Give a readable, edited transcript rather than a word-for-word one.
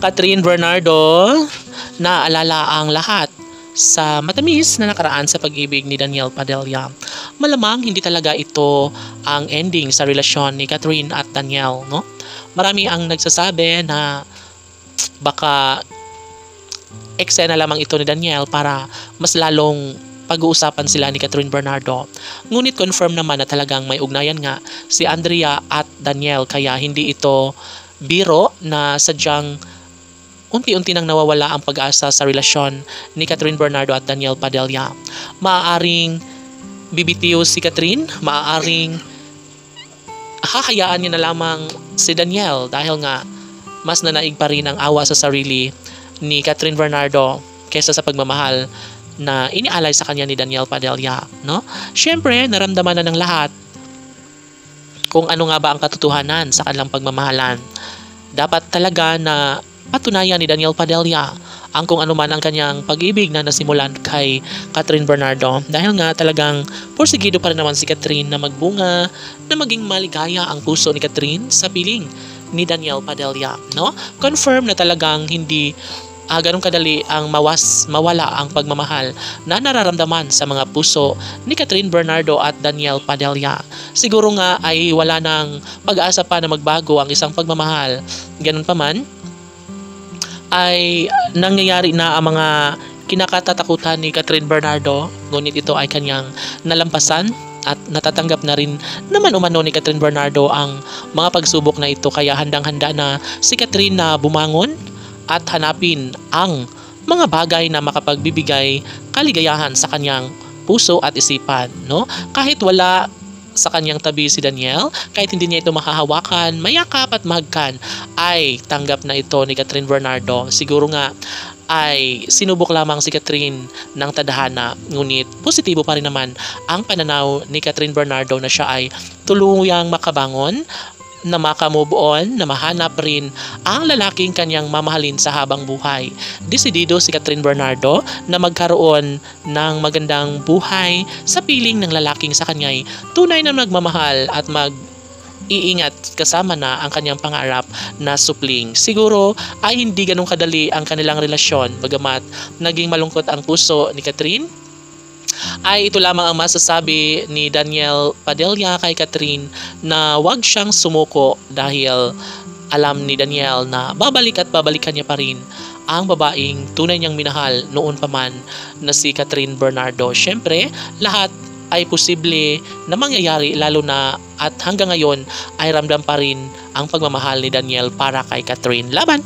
Catherine Bernardo, naalala ang lahat sa matamis na nakaraan sa pag-ibig ni Daniel Padilla. Malamang hindi talaga ito ang ending sa relasyon ni Catherine at Daniel, no? Marami ang nagsasabi na baka eksena lamang ito ni Daniel para mas lalong pag-uusapan sila ni Catherine Bernardo. Ngunit confirm naman na talagang may ugnayan nga si Andrea at Daniel, kaya hindi ito biro na sadyang unti-unti nang nawawala ang pag-asa sa relasyon ni Catherine Bernardo at Daniel Padilla. Maaaring bibitiw si Catherine, maaaring hahayaan niya na lamang si Daniel dahil nga mas nanaig pa rin ang awa sa sarili ni Catherine Bernardo kaysa sa pagmamahal na inialay sa kanya ni Daniel Padilla, no? Siyempre, naramdaman na ng lahat kung ano nga ba ang katotohanan sa kanilang pagmamahalan. Dapat talaga na patunayan ni Daniel Padilla ang kung ano man ang kanyang pag-ibig na nasimulan kay Catherine Bernardo, dahil nga talagang porsigido pa rin naman si Catherine na magbunga, na maging maligaya ang puso ni Catherine sa piling ni Daniel Padilla, no? Confirm na talagang hindi ganun kadali ang mawala ang pagmamahal na nararamdaman sa mga puso ni Catherine Bernardo at Daniel Padilla. Siguro nga ay wala nang pag-asa pa na magbago ang isang pagmamahal. Ganun pa man, ay nangyayari na ang mga kinakatatakutan ni Catherine Bernardo, ngunit ito ay kanyang nalampasan at natatanggap na rin naman umano ni Catherine Bernardo ang mga pagsubok na ito, kaya handang-handa na si Catherine na bumangon at hanapin ang mga bagay na makapagbibigay kaligayahan sa kanyang puso at isipan, no? Kahit wala sa kanyang tabi si Daniel, kahit hindi niya ito mahahawakan, mayakap at mahagkan, ay tanggap na ito ni Catherine Bernardo. Siguro nga ay sinubok lamang si Catherine ng tadhana, ngunit positibo pa rin naman ang pananaw ni Catherine Bernardo na siya ay tuluyang makabangon, na makamove on, na mahanap rin ang lalaking kanyang mamahalin sa habang buhay. Desidido si Catherine Bernardo na magkaroon ng magandang buhay sa piling ng lalaking sa kanya'y tunay na magmamahal at iingat kasama na ang kanyang pangarap na supling. Siguro ay hindi ganun kadali ang kanilang relasyon, bagamat naging malungkot ang puso ni Catherine, ay ito lamang ang masasabi ni Daniel Padilla kay Catherine na huwag siyang sumuko, dahil alam ni Daniel na babalik at babalikan niya pa rin ang babaeng tunay niyang minahal noon pa man na si Catherine Bernardo. Siyempre, lahat ay posible na mangyayari, lalo na at hanggang ngayon ay ramdam pa rin ang pagmamahal ni Daniel para kay Catherine. Laban!